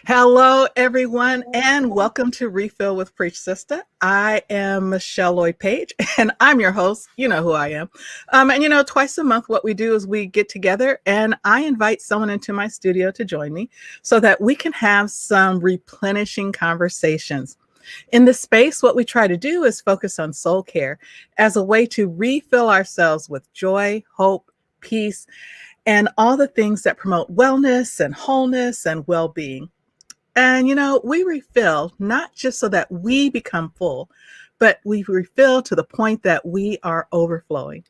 Hello, everyone, and welcome to Refill with Preach Sista. I am Michelle Lloyd Page, and I'm your host. You know who I am. Twice a month, what we do is we get together and I invite someone into my studio to join me so that we can have some replenishing conversations. In this space, what we try to do is focus on soul care as a way to refill ourselves with joy, hope, peace, and all the things that promote wellness and wholeness and well being. We refill not just so that we become full, but we refill to the point that we are overflowing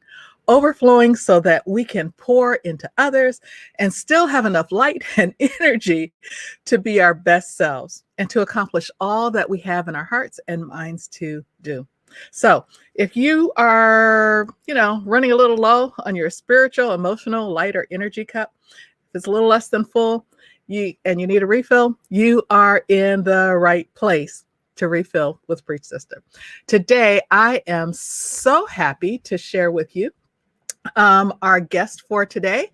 so that we can pour into others and still have enough light and energy to be our best selves and to accomplish all that we have in our hearts and minds to do. So, if you are, running a little low on your spiritual, emotional, light, or energy cup, if it's a little less than full, you need a refill, you are in the right place to refill with Preach Sista. Today, I am so happy to share with you our guest for today.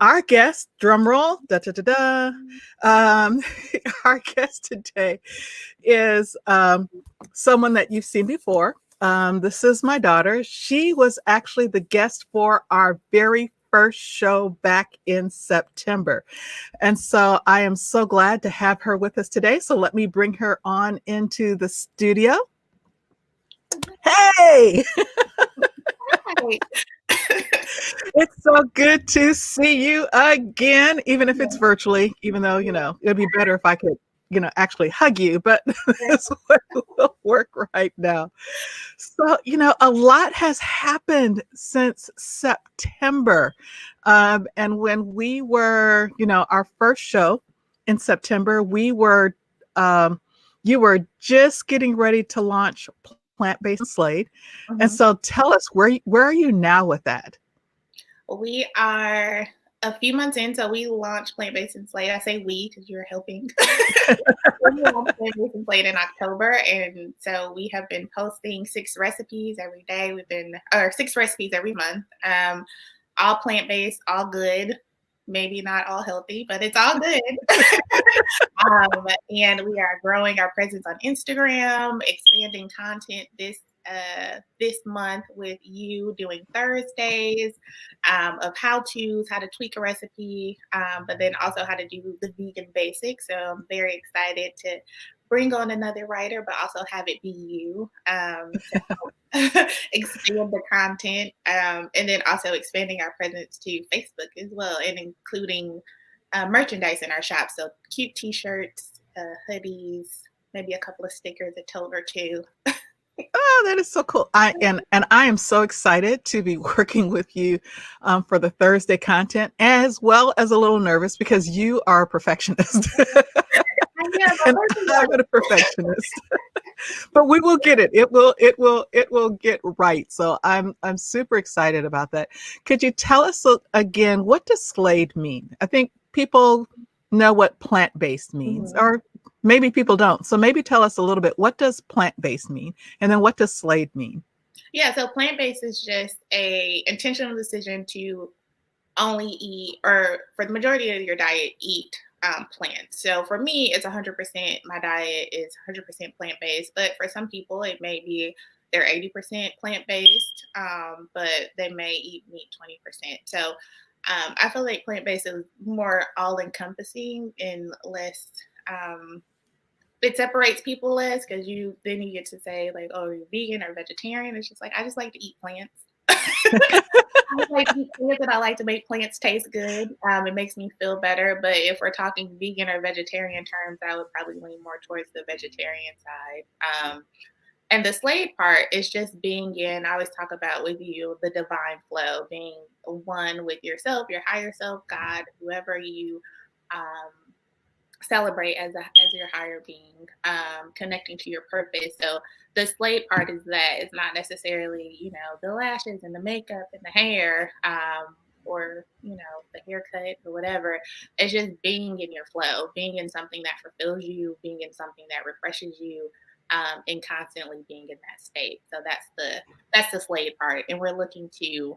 Our guest, drum roll, da da da da. Our guest today is someone that you've seen before. This is my daughter. She was actually the guest for our very first show back in September. And so I am so glad to have her with us today. So let me bring her on into the studio. Hey, Hi. it's so good to see you again, even if it's virtually, even though, it'd be better if I could, actually hug you, but this will work right now. So, a lot has happened since September. And when we were, our first show in September, you were just getting ready to launch Plant-Based and Slade. And Mhm. so tell us, where are you now with that? We are a few months in, so we launched Plant-Based and Slate. I say we because you're helping. We launched Plant-Based and Slate in October, and so we have been posting 6 recipes every day. Or 6 recipes every month. All plant-based, all good. Maybe not all healthy, but it's all good. And we are growing our presence on Instagram, expanding content this month with you doing Thursdays of how-tos, how to tweak a recipe, but then also how to do the vegan basics. So I'm very excited to bring on another writer, but also have it be you to help expand the content, and then also expanding our presence to Facebook as well, and including merchandise in our shop. So cute T-shirts, hoodies, maybe a couple of stickers, a tote or two. Oh, that is so cool. And I am so excited to be working with you for the Thursday content, as well as a little nervous because you are a perfectionist. Yeah, And I'm a perfectionist. But we will get it. It will get right. So I'm super excited about that. Could you tell us again, what does Slade mean? I think people know what plant-based means, Mhm. or maybe people don't. So maybe tell us a little bit, what does plant-based mean? And then what does Slade mean? Yeah, so plant-based is just a intentional decision to only eat, or for the majority of your diet, eat plants. So for me, it's 100%. My diet is 100% plant-based, but for some people, it may be they're 80% plant-based, but they may eat meat 20%. So I feel like plant-based is more all-encompassing and less. It separates people less because you get to say like, oh, you're vegan or vegetarian. It's just like I just like to eat plants. I like to eat plants and I like to make plants taste good. It makes me feel better. But if we're talking vegan or vegetarian terms, I would probably lean more towards the vegetarian side. And the slave part is just being in, I always talk about with you, the divine flow, being one with yourself, your higher self, God, whoever you um, celebrate as your higher being, connecting to your purpose. So the slave part is that it's not necessarily, the lashes and the makeup and the hair, or the haircut or whatever. It's just being in your flow, being in something that fulfills you, being in something that refreshes you, and constantly being in that state. So that's the slave part, and we're looking to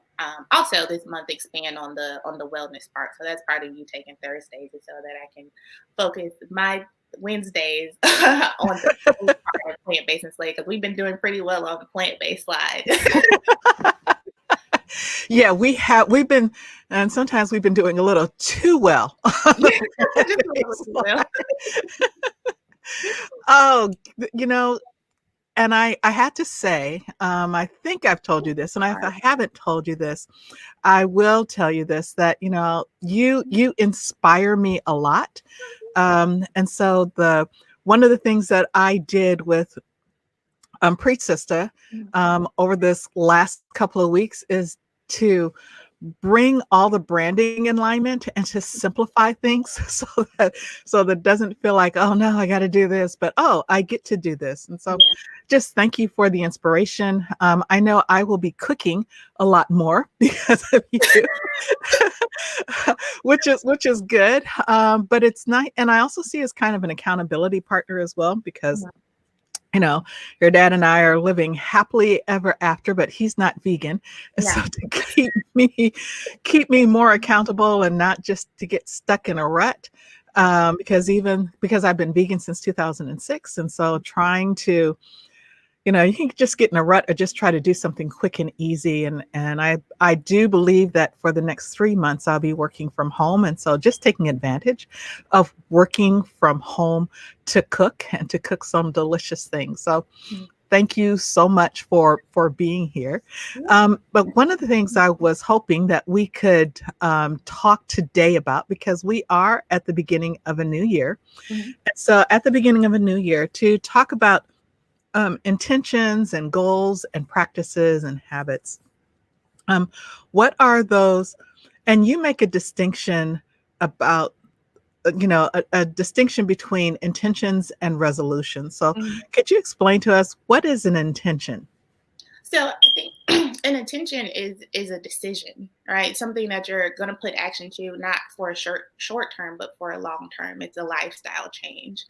also this month expand on the wellness part. So that's part of you taking Thursdays, so that I can focus my Wednesdays on the plant-based and slate because we've been doing pretty well on the plant-based side. Yeah, we've been, and sometimes we've been doing a little too well on the Just a little plant-based too well. side. Oh, you know, and I had to say, I think I've told you this, and if I haven't told you this, I will tell you this, that, you inspire me a lot. And so one of the things that I did with Preach Sista over this last couple of weeks is to bring all the branding in alignment and to simplify things so that it doesn't feel like, oh no, I got to do this, but oh, I get to do this. And so just thank you for the inspiration. I know I will be cooking a lot more because of you, which is good. But it's nice, and I also see as kind of an accountability partner as well, because your dad and I are living happily ever after, but he's not vegan. And so to keep me more accountable and not just to get stuck in a rut, because I've been vegan since 2006. And so trying to, you can just get in a rut or just try to do something quick and easy. And I do believe that for the next 3 months, I'll be working from home. And so just taking advantage of working from home to cook and to cook some delicious things. So thank you so much for being here. But one of the things I was hoping that we could talk today about, because we are at the beginning of a new year. And so at the beginning of a new year, to talk about intentions and goals and practices and habits. What are those? And you make a distinction about, a distinction between intentions and resolutions. So could you explain to us, what is an intention? So I think an intention is a decision, right? Something that you're going to put action to, not for a short term, but for a long term. It's a lifestyle change.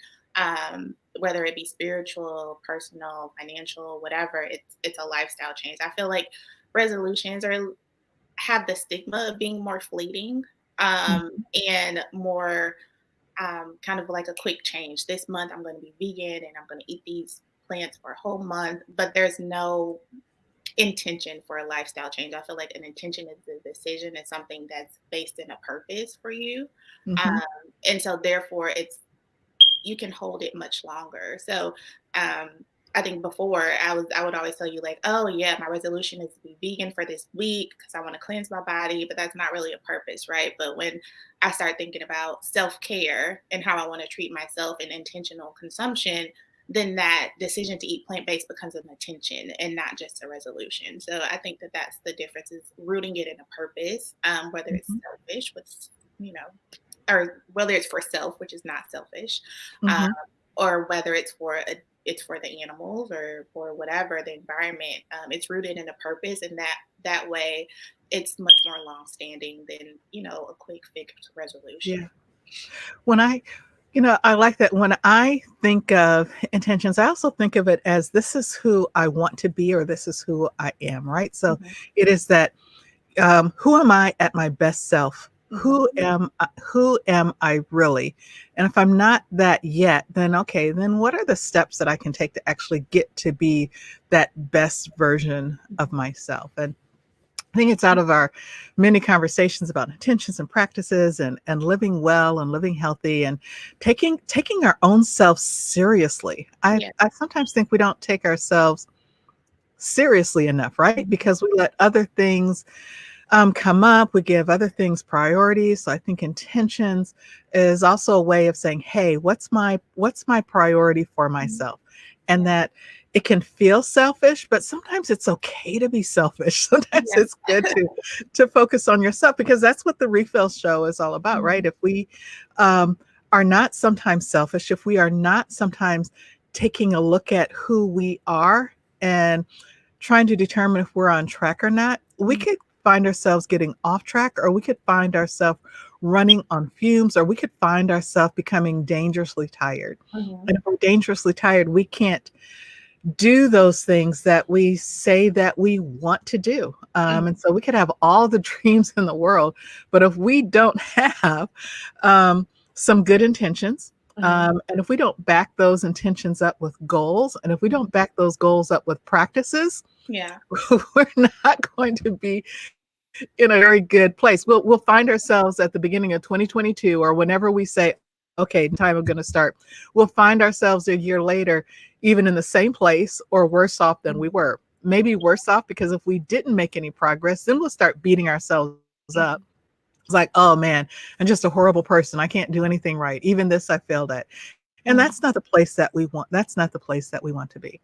Whether it be spiritual, personal, financial, whatever, it's a lifestyle change. I feel like resolutions have the stigma of being more fleeting and more kind of like a quick change. This month I'm going to be vegan and I'm going to eat these plants for a whole month, but there's no intention for a lifestyle change. I feel like an intention is a decision. It's something that's based in a purpose for you. And so therefore you can hold it much longer. So I think before I would always tell you like, oh yeah, my resolution is to be vegan for this week because I want to cleanse my body, but that's not really a purpose, right? But when I start thinking about self-care and how I want to treat myself and intentional consumption, then that decision to eat plant-based becomes an intention and not just a resolution. So I think that that's the difference, is rooting it in a purpose, whether it's selfish, which, or whether it's for self, which is not selfish, or whether it's for the animals or for whatever, the environment. It's rooted in a purpose, and that way it's much more long-standing than a quick fix resolution. When I like that. When I think of intentions, I also think of it as, this is who I want to be, or this is who I am, right? So it is that, who am I at my best self? Who am I really? And if I'm not that yet, then okay, then what are the steps that I can take to actually get to be that best version of myself? And I think it's out of our many conversations about intentions and practices and living well and living healthy and taking our own self seriously. I sometimes think we don't take ourselves seriously enough, right? Because we let other things come up. We give other things priorities. So I think intentions is also a way of saying, hey, what's my priority for myself? And that it can feel selfish, but sometimes it's okay to be selfish. Sometimes it's good to focus on yourself, because that's what the Refill Show is all about, right? If we are not sometimes selfish, if we are not sometimes taking a look at who we are and trying to determine if we're on track or not, we could find ourselves getting off track, or we could find ourselves running on fumes, or we could find ourselves becoming dangerously tired. And if we're dangerously tired, we can't do those things that we say that we want to do. And so we could have all the dreams in the world, but if we don't have some good intentions, Mhm. And if we don't back those intentions up with goals, and if we don't back those goals up with practices, Yeah. we're not going to be in a very good place. We'll find ourselves at the beginning of 2022, or whenever we say, okay, time I'm going to start, we'll find ourselves a year later, even in the same place or worse off than we were. Maybe worse off because if we didn't make any progress, then we'll start beating ourselves up. Mhm. It's like, oh man, I'm just a horrible person. I can't do anything right. Even this I failed at. And Mhm. that's not the place that we want. That's not the place that we want to be.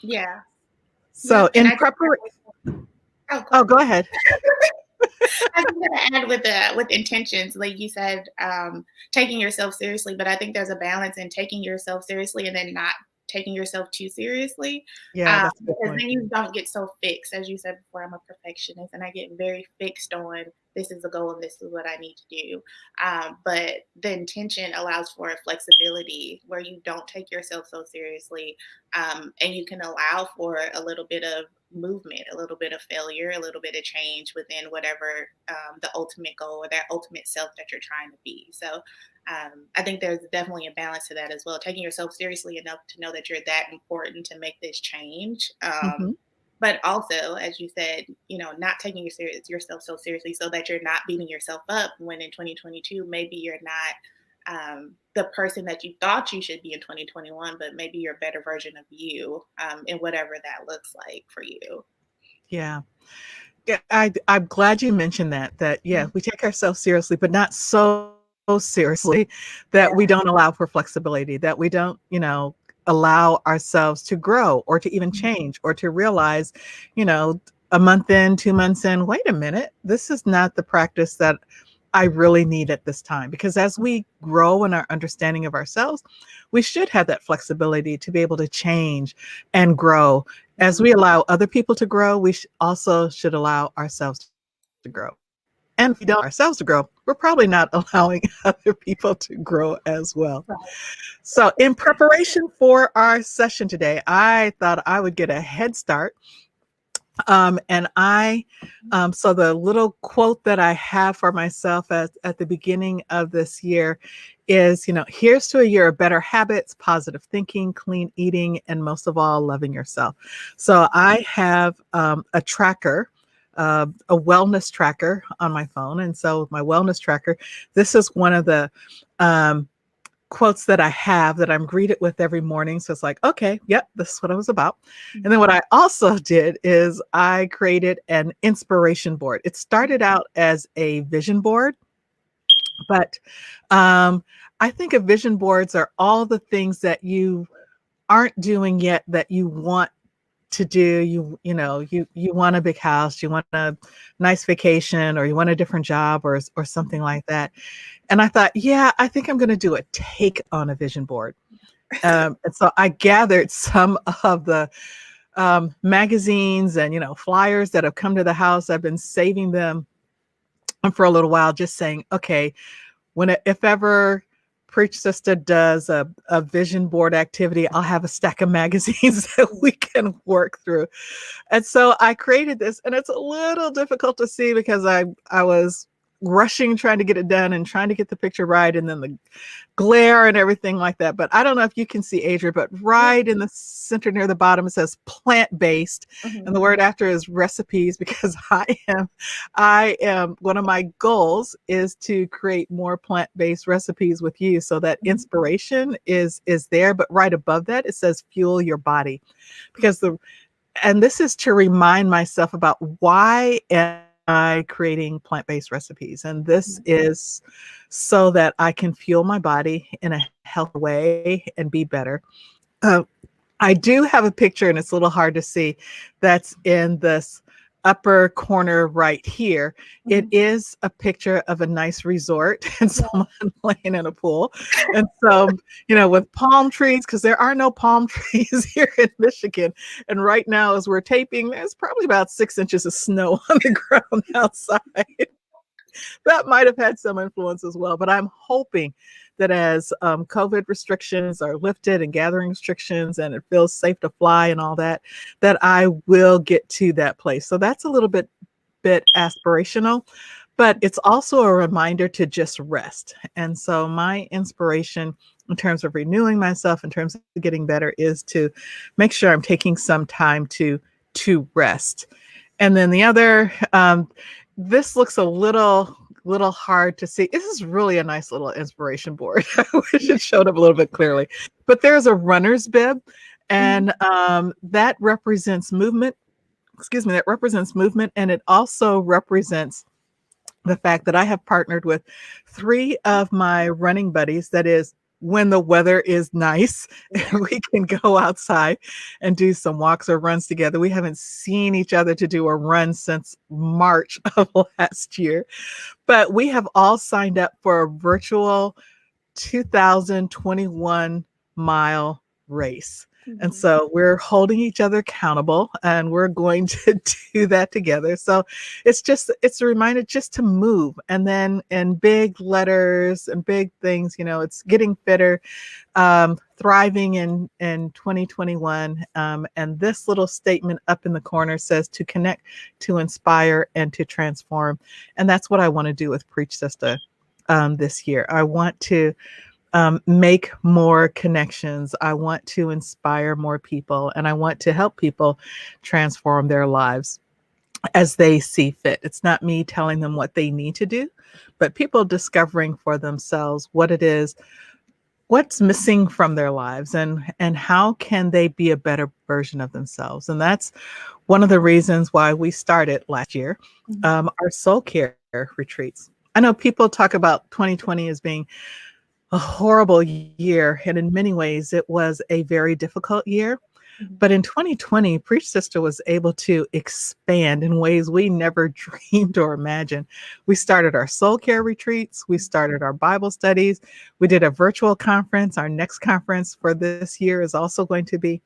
Yeah. So Yep. And in I think preparation, oh, go oh, ahead. go ahead. I was gonna add with intentions, like you said, taking yourself seriously. But I think there's a balance in taking yourself seriously and then not taking yourself too seriously, Yeah, that's a good because point. then you don't get so fixed. As you said before, I'm a perfectionist, and I get very fixed on this is the goal and this is what I need to do. But the intention allows for flexibility where you don't take yourself so seriously, and you can allow for a little bit of movement, a little bit of failure, a little bit of change within whatever the ultimate goal or that ultimate self that you're trying to be. So I think there's definitely a balance to that as well. Taking yourself seriously enough to know that you're that important to make this change. Hmm. But also, as you said, not taking yourself so seriously so that you're not beating yourself up when in 2022, maybe you're not the person that you thought you should be in 2021, but maybe you're a better version of you in whatever that looks like for you. Yeah. Yeah, I'm glad you mentioned that. That yeah, Mhm. we take ourselves seriously, but not so seriously that Yeah. we don't allow for flexibility. That we don't, allow ourselves to grow or to even change or to realize, a month in, 2 months in, wait a minute, this is not the practice that I really need at this time. Because as we grow in our understanding of ourselves, we should have that flexibility to be able to change and grow. As Mhm. we allow other people to grow, we also should allow ourselves to grow. And if we don't allow ourselves to grow, we're probably not allowing other people to grow as well. Right. So, in preparation for our session today, I thought I would get a head start. And so the little quote that I have for myself at the beginning of this year is, here's to a year of better habits, positive thinking, clean eating, and most of all, loving yourself. So I have a tracker, a wellness tracker on my phone. And so my wellness tracker, this is one of the um, quotes that I have that I'm greeted with every morning. So it's like, okay, yep, this is what it was about. And then what I also did is I created an inspiration board. It started out as a vision board, but um, I think of vision boards are all the things that you aren't doing yet that you want to do. You want a big house, you want a nice vacation, or you want a different job, or something like that. And I thought, yeah, I think I'm going to do a take on a vision board. And so I gathered some of the magazines and flyers that have come to the house. I've been saving them for a little while, just saying, okay, if ever Preach Sister does a vision board activity, I'll have a stack of magazines that we can work through. And so I created this, and it's a little difficult to see because I was rushing trying to get it done and trying to get the picture right, and then the glare and everything like that. But I don't know if you can see Adria, but Yeah. right in the center near the bottom it says plant-based, Mhm. and the word after is recipes because I am one of my goals is to create more plant-based recipes with you, so that inspiration is there. But right above that it says fuel your body, because the and this is to remind myself about why am I creating plant-based recipes. And this is so that I can fuel my body in a healthy way and be better. Uh, I do have a picture, and it's a little hard to see, that's in this upper corner right here. It Mhm. is a picture of a nice resort and Yeah. someone laying in a pool. And so, with palm trees, because there are no palm trees here in Michigan. And right now, as we're taping, there's probably about 6 inches of snow on the ground outside. That might have had some influence as well. But I'm hoping that as COVID restrictions are lifted and gathering restrictions, and it feels safe to fly and all that, that I will get to that place. So that's a little bit aspirational, but it's also a reminder to just rest. And so my inspiration in terms of renewing myself, in terms of getting better, is to make sure I'm taking some time to rest. And then the other, this looks a little hard to see. This is really a nice little inspiration board. I wish it showed up a little bit clearly. But there's a runner's bib, and that represents movement. Excuse me, that represents movement, and it also represents the fact that I have partnered with 3 of my running buddies. That is, when the weather is nice and we can go outside and do some walks or runs together. We haven't seen each other to do a run since March of last year, but we have all signed up for a virtual 2021 mile race. And so we're holding each other accountable, and we're going to do that together. So it's a reminder just to move. And then in big letters and big things, it's getting fitter, thriving in 2021. And this little statement up in the corner says to connect, to inspire, and to transform. And that's what I want to do with Preach Sista this year. I want to make more connections. I want to inspire more people, and I want to help people transform their lives as they see fit. It's not me telling them what they need to do, but people discovering for themselves what it is, what's missing from their lives, and how can they be a better version of themselves. And that's one of the reasons why we started last year our soul care retreats. I know people talk about 2020 as being a horrible year, and in many ways it was a very difficult year. But in 2020, Preach Sista was able to expand in ways we never dreamed or imagined. We started our soul care retreats. We started our Bible studies. We did a virtual conference. Our next conference for this year is also going to be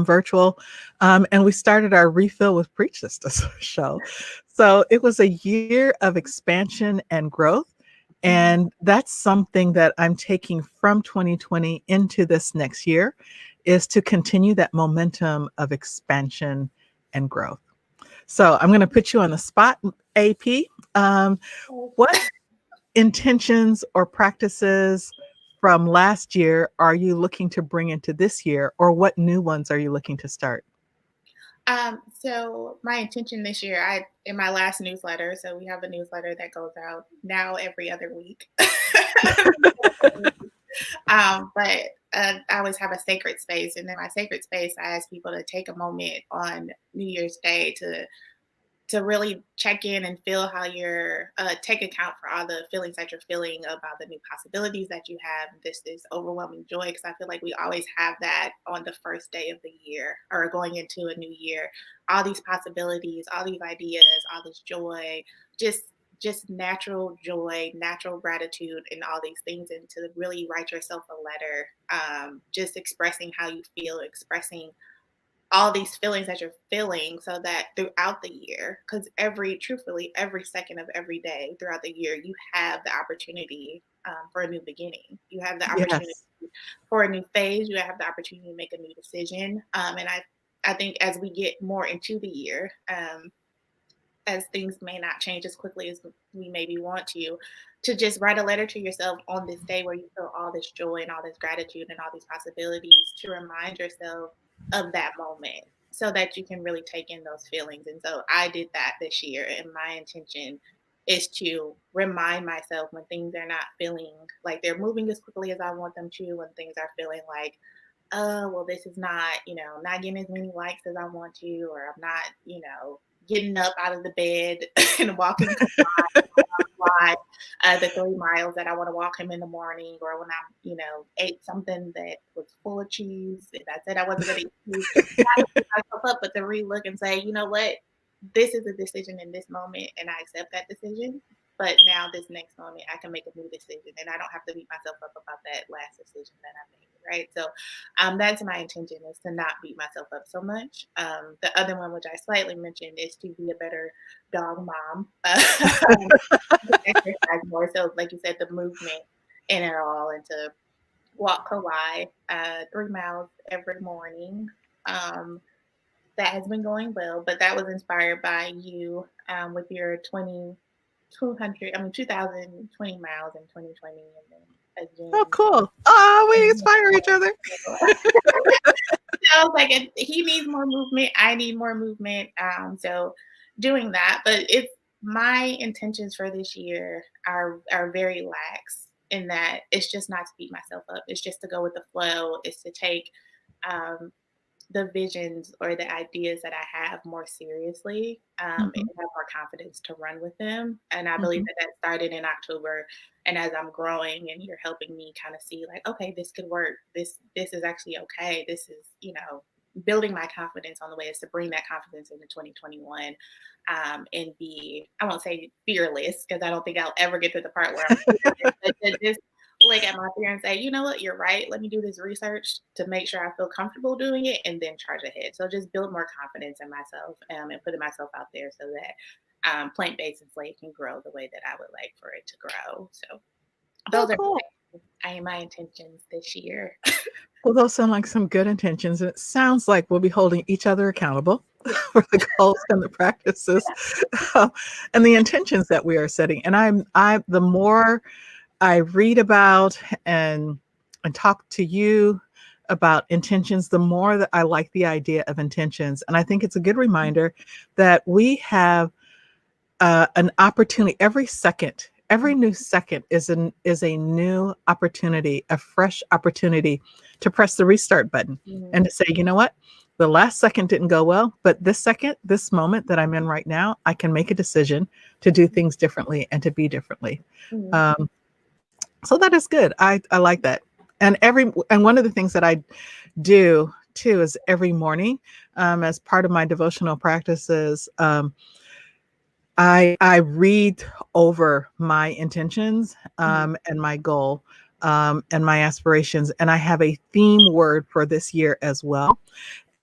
virtual. And we started our Refill with Preach Sista show. So it was a year of expansion and growth. And that's something that I'm taking from 2020 into this next year, is to continue that momentum of expansion and growth. So I'm going to put you on the spot, AP. What intentions or practices from last year are you looking to bring into this year, or what new ones are you looking to start? So my intention this year, in my last newsletter, so we have a newsletter that goes out now every other week. But I always have a sacred space, and in my sacred space, I ask people to take a moment on New Year's Day to really check in and feel how you're take account for all the feelings that you're feeling about the new possibilities that you have. This overwhelming joy, because I feel like we always have that on the first day of the year or going into a new year. All these possibilities, all these ideas, all this joy, just natural joy, natural gratitude, and all these things, and to really write yourself a letter, just expressing how you feel, expressing all these feelings that you're feeling, so that throughout the year, because truthfully, every second of every day throughout the year, you have the opportunity for a new beginning. You have the opportunity Yes. for a new phase. You have the opportunity to make a new decision. And I think as we get more into the year, as things may not change as quickly as we maybe want to just write a letter to yourself on this day where you feel all this joy and all this gratitude and all these possibilities, to remind yourself of that moment so that you can really take in those feelings. And so I did that this year, and my intention is to remind myself when things are not feeling like they're moving as quickly as I want them to, when things are feeling like, oh, well, this is not, not getting as many likes as I want to, or I'm not, getting up out of the bed and walking to fly the 3 miles that I want to walk him in the morning, or when I, ate something that was full of cheese and I said I wasn't going to eat cheese. Not to beat myself up, but to relook and say, you know what, this is a decision in this moment, and I accept that decision. But now, this next moment, I can make a new decision, and I don't have to beat myself up about that last decision that I made. Right. So that's my intention, is to not beat myself up so much. The other one, which I slightly mentioned, is to be a better dog mom. Exercise more. So, like you said, the movement in it all, and to walk Kauai 3 miles every morning. That has been going well, but that was inspired by you with your 2020 miles in 2020, and then a Oh, gym. cool. Oh, we And inspire each other. I was like, he needs more movement. I need more movement. So doing that, but it's my intentions for this year are very lax in that it's just not to beat myself up. It's just to go with the flow. It's to take um, the visions or the ideas that I have more seriously, and Mhm, have more confidence to run with them. And I believe mhm. that that started in October. And as I'm growing and you're helping me kind of see like, okay, this could work. This is actually okay. This is, building my confidence on the way is to bring that confidence into 2021, and be, I won't say fearless because I don't think I'll ever get to the part where I'm fearless, but to just look at my fear and say, you know what, you're right. Let me do this research to make sure I feel comfortable doing it and then charge ahead. So just build more confidence in myself, and putting myself out there so that plant based and slave can grow the way that I would like for it to grow. So Oh, those are cool. my intentions this year. Well, those sound like some good intentions, and it sounds like we'll be holding each other accountable Yeah. for the goals and the practices, and the intentions that we are setting. And the more I read about and talk to you about intentions, the more that I like the idea of intentions. And I think it's a good reminder that we have an opportunity every second. Every new second is a new opportunity, a fresh opportunity to press the restart button and Mhm. to say, you know what, the last second didn't go well, but this second, this moment that I'm in right now, I can make a decision to do things differently and to be differently. Mhm. Um, so that is good. I like that. And one of the things that I do too is every morning, as part of my devotional practices. I read over my intentions, Mhm. and my goal, and my aspirations, and I have a theme word for this year as well.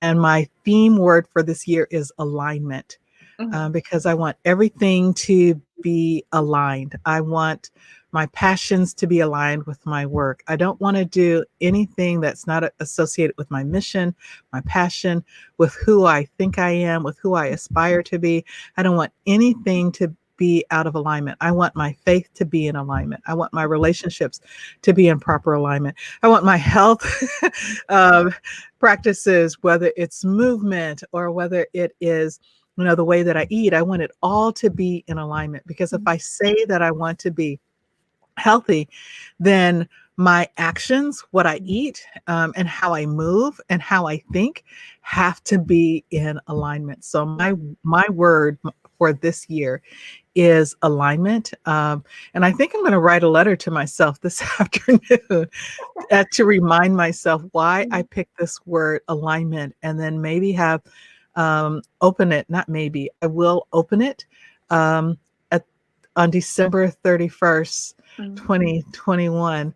And my theme word for this year is alignment, Mhm. because I want everything to be aligned. I want my passions to be aligned with my work. I don't want to do anything that's not associated with my mission, my passion, with who I think I am, with who I aspire to be. I don't want anything to be out of alignment. I want my faith to be in alignment. I want my relationships to be in proper alignment. I want my health um, practices, whether it's movement or whether it is, the way that I eat, I want it all to be in alignment. Because if Mhm. I say that I want to be healthy, then my actions, what I eat, and how I move and how I think have to be in alignment. So my word for this year is alignment. And I think I'm going to write a letter to myself this afternoon to remind myself why I picked this word alignment, and then maybe have open it. Not maybe, I will open it um, at on December 31st, Mhm. 2021,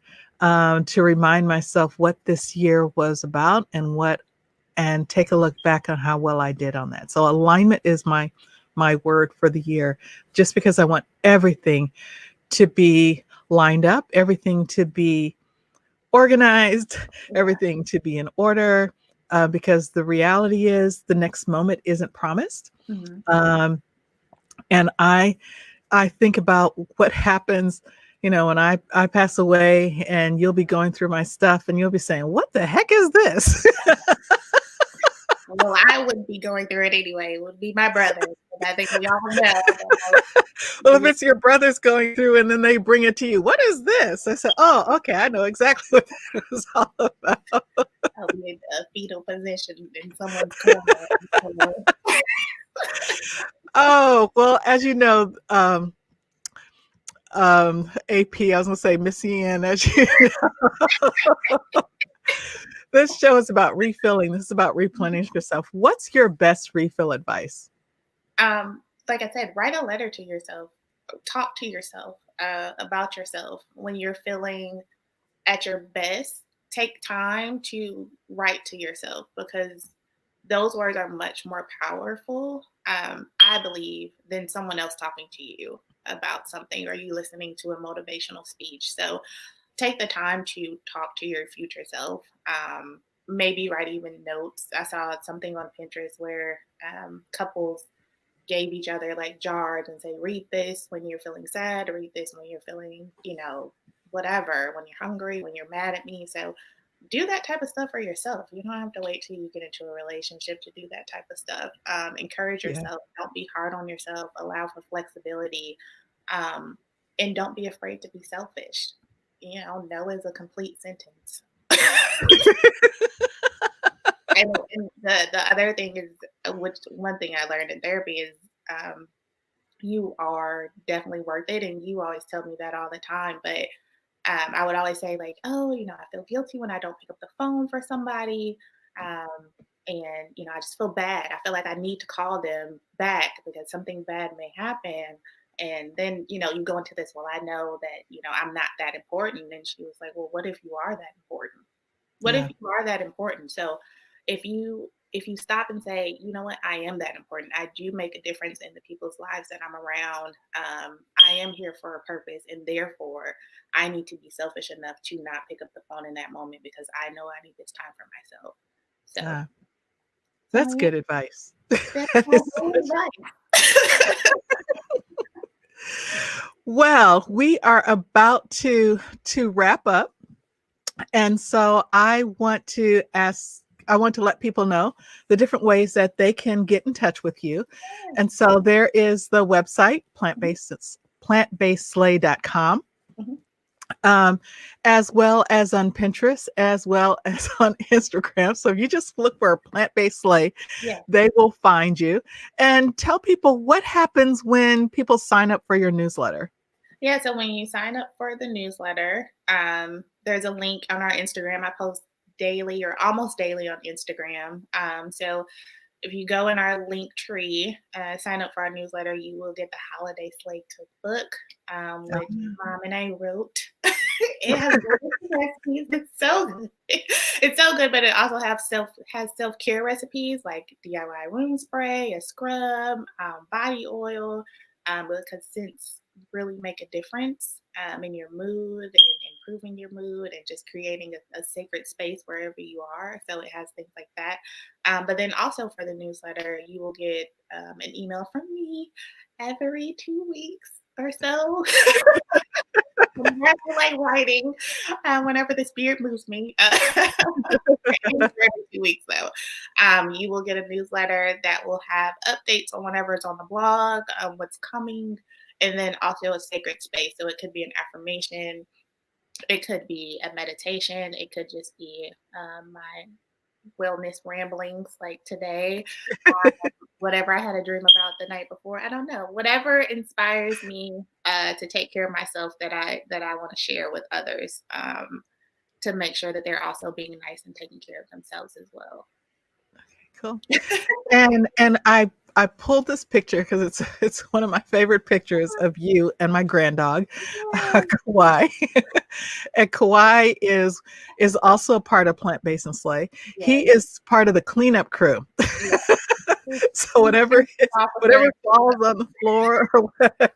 to remind myself what this year was about and take a look back on how well I did on that. So alignment is my word for the year, just because I want everything to be lined up, everything to be organized, Yeah. everything to be in order, because the reality is the next moment isn't promised. Mhm. Um, and I think about what happens, when I pass away, and you'll be going through my stuff and you'll be saying, "What the heck is this?" Well, I wouldn't be going through it anyway. It would be my brother. And I think we all know that Well, if we it's your brother's going through and then they bring it to you, "What is this?" I said, "Oh, okay, I know exactly what that was all about." I'll be in a fetal position in someone's corner. Oh, well, as you know, AP, I was gonna say Missy Ann, as you this show is about refilling. This is about replenishing yourself. What's your best refill advice? Like I said, write a letter to yourself. Talk to yourself about yourself when you're feeling at your best. Take time to write to yourself because those words are much more powerful, I believe, than someone else talking to you about something or you listening to a motivational speech. So take the time to talk to your future self. Maybe write even notes. I saw something on Pinterest where couples gave each other like jars and say, read this when you're feeling sad, read this when you're feeling, whatever, when you're hungry, when you're mad at me. So do that type of stuff for yourself. You don't have to wait till you get into a relationship to do that type of stuff. Encourage Yeah. yourself. Don't be hard on yourself. Allow for flexibility. Um, and don't be afraid to be selfish. No is a complete sentence. And the other thing is, which one thing I learned in therapy is, you are definitely worth it. And you always tell me that all the time. But I would always say, like, oh, I feel guilty when I don't pick up the phone for somebody. Um, and, I just feel bad. I feel like I need to call them back because something bad may happen. And then, you go into this, well, I know that, I'm not that important. And she was like, well, what if you are that important? What if Yeah. you are that important? So if you stop and say, you know what, I am that important. I do make a difference in the people's lives that I'm around. I am here for a purpose, and therefore, I need to be selfish enough to not pick up the phone in that moment because I know I need this time for myself. So, Uh, so that's yeah, good advice. that's That my is daily such- life. Well, we are about to wrap up. And so I want to let people know the different ways that they can get in touch with you. And so there is the website, plantbasedslay.com, Mhm. as well as on Pinterest, as well as on Instagram. So if you just look for plant-based slay, Yeah. they will find you. And tell people what happens when people sign up for your newsletter. Yeah, so when you sign up for the newsletter, there's a link on our Instagram. I post daily or almost daily on Instagram. So if you go in our link tree, sign up for our newsletter, you will get the Holiday Slate Cookbook, which Mom and I wrote. It has recipes. It's so good. It's so good, but it also has self-care recipes like DIY room spray, a scrub, body oil, because scents really make a difference in your mood and improving your mood and just creating a sacred space wherever you are. So it has things like that. But then also for the newsletter, you will get an email from me every 2 weeks or so. Whenever I like writing, whenever the spirit moves me, every 2 weeks though, you will get a newsletter that will have updates on whatever is on the blog, what's coming, and then also a sacred space. So it could be an affirmation, it could be a meditation, it could just be my wellness ramblings like today, whatever I had a dream about the night before. I don't know. Whatever inspires me to take care of myself that I want to share with others, to make sure that they're also being nice and taking care of themselves as well. Cool. And I pulled this picture because it's one of my favorite pictures of you and my grand dog, Kawhi. And Kawhi is also a part of Plant Based and Slay. Yes. He is part of the cleanup crew. Yes. So whatever Officer. falls on the floor or whatever,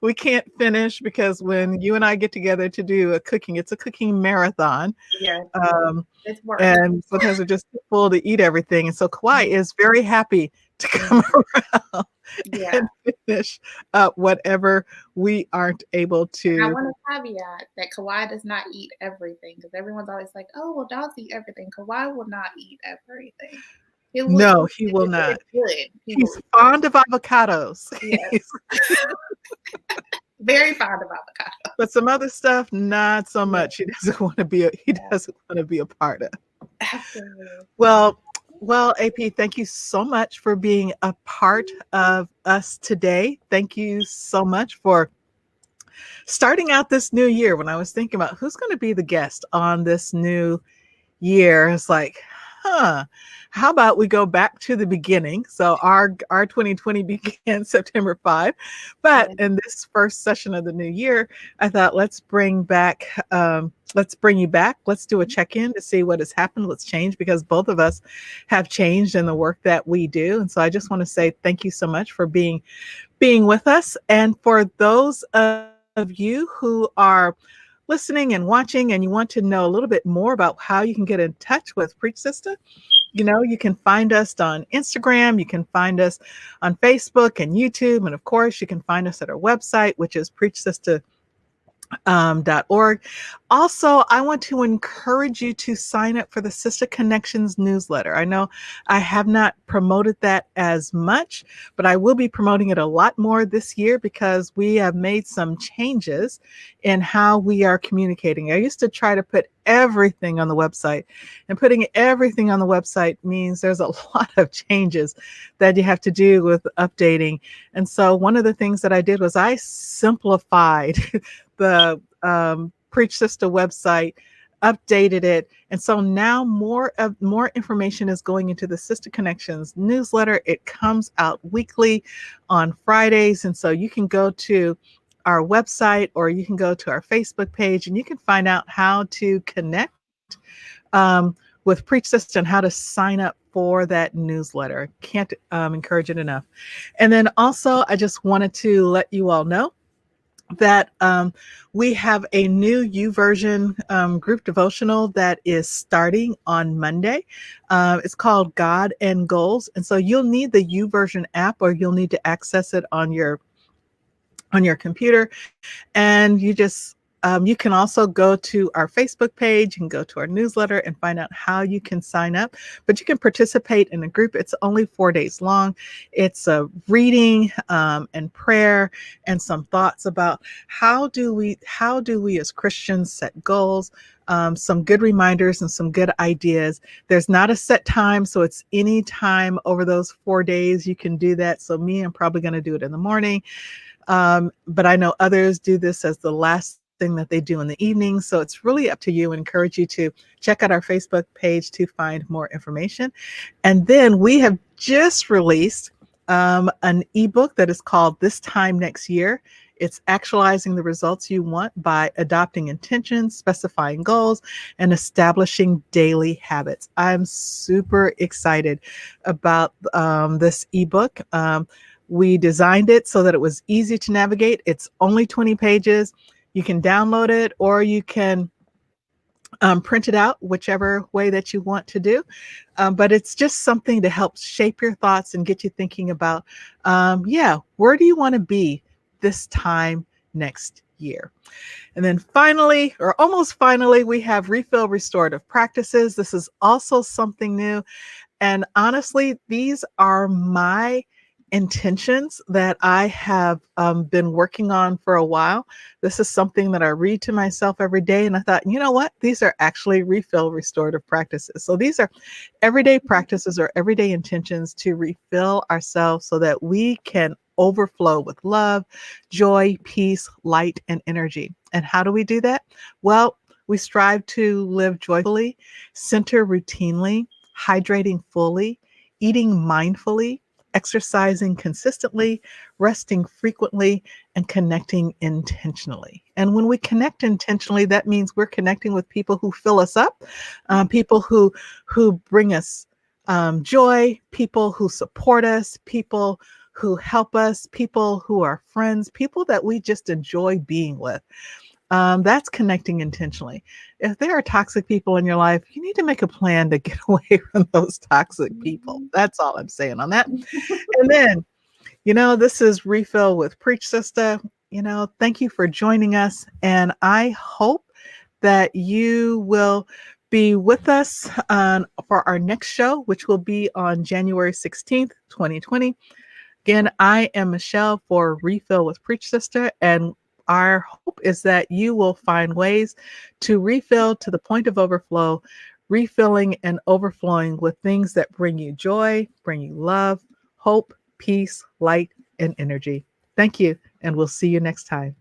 we can't finish because when you and I get together to do it's a cooking marathon. Yes. Um, It's work. and sometimes we're just too full to eat everything. And so Kawhi is very happy to come around Yeah. and finish up whatever we aren't able And I to. want to caveat that Kawhi does not eat everything because everyone's always like, "Oh, well, dogs eat everything." Kawhi will not eat everything. It will, No, he will if not. it's good. He will He's eat. fond of avocados. Yes. Very fond of avocado. But some other stuff, not so Yeah. much. He doesn't want to be a part of. Absolutely. Well, AP, thank you so much for being a part of us today. Thank you so much for starting out this new year. When I was thinking about who's going to be the guest on this new year, it's like, how about we go back to the beginning? So our 2020 began September 5, but in this first session of the new year, I thought let's bring you back. Let's do a check-in to see what has happened, what's changed, because both of us have changed in the work that we do. And so I just want to say thank you so much for being with us. And for those of you who are listening and watching and you want to know a little bit more about how you can get in touch with Preach Sista, you can find us on Instagram, you can find us on Facebook and YouTube, and of course you can find us at our website, which is .org. Also, I want to encourage you to sign up for the Sister Connections newsletter. I know I have not promoted that as much, but I will be promoting it a lot more this year because we have made some changes in how we are communicating. I used to try to put everything on the website, and putting everything on the website means there's a lot of changes that you have to do with updating. And so one of the things that I did was I simplified the Preach Sista website, updated it, and so now more information is going into the Sister Connections newsletter. It comes out weekly on Fridays, and so you can go to our website or you can go to our Facebook page and you can find out how to connect with Preach Sista and how to sign up for that newsletter. Can't encourage it enough. And then also, I just wanted to let you all know that we have a new YouVersion group devotional that is starting on Monday. It's called God and Goals. And so you'll need the YouVersion app or you'll need to access it on your computer. And you can also go to our Facebook page and go to our newsletter and find out how you can sign up. But you can participate in a group. It's only 4 days long. It's a reading and prayer and some thoughts about how do we as Christians set goals. Some good reminders and some good ideas. There's not a set time, so it's any time over those 4 days you can do that. So I'm probably going to do it in the morning. But I know others do this as the last thing that they do in the evening. So it's really up to you. I encourage you to check out our Facebook page to find more information. And then we have just released an ebook that is called This Time Next Year. It's actualizing the results you want by adopting intentions, specifying goals, and establishing daily habits. I'm super excited about this ebook. We designed it so that it was easy to navigate. It's only 20 pages. You can download it or you can print it out, whichever way that you want to do. But it's just something to help shape your thoughts and get you thinking about, where do you want to be this time next year? And then finally, or almost finally, we have Refill Restorative Practices. This is also something new. And honestly, these are my intentions that I have been working on for a while. This is something that I read to myself every day. And I thought, you know what? These are actually refill restorative practices. So these are everyday practices or everyday intentions to refill ourselves so that we can overflow with love, joy, peace, light, and energy. And how do we do that? Well, we strive to live joyfully, center routinely, hydrating fully, eating mindfully, exercising consistently, resting frequently, and connecting intentionally. And when we connect intentionally, that means we're connecting with people who fill us up, people who bring us joy, people who support us, people who help us, people who are friends, people that we just enjoy being with. That's connecting intentionally. If there are toxic people in your life, you need to make a plan to get away from those toxic people. That's all I'm saying on that. And then, this is Refill with Preach Sista. Thank you for joining us. And I hope that you will be with us for our next show, which will be on January 16th, 2020. Again, I am Michelle for Refill with Preach Sista, and our hope is that you will find ways to refill to the point of overflow, refilling and overflowing with things that bring you joy, bring you love, hope, peace, light, and energy. Thank you, and we'll see you next time.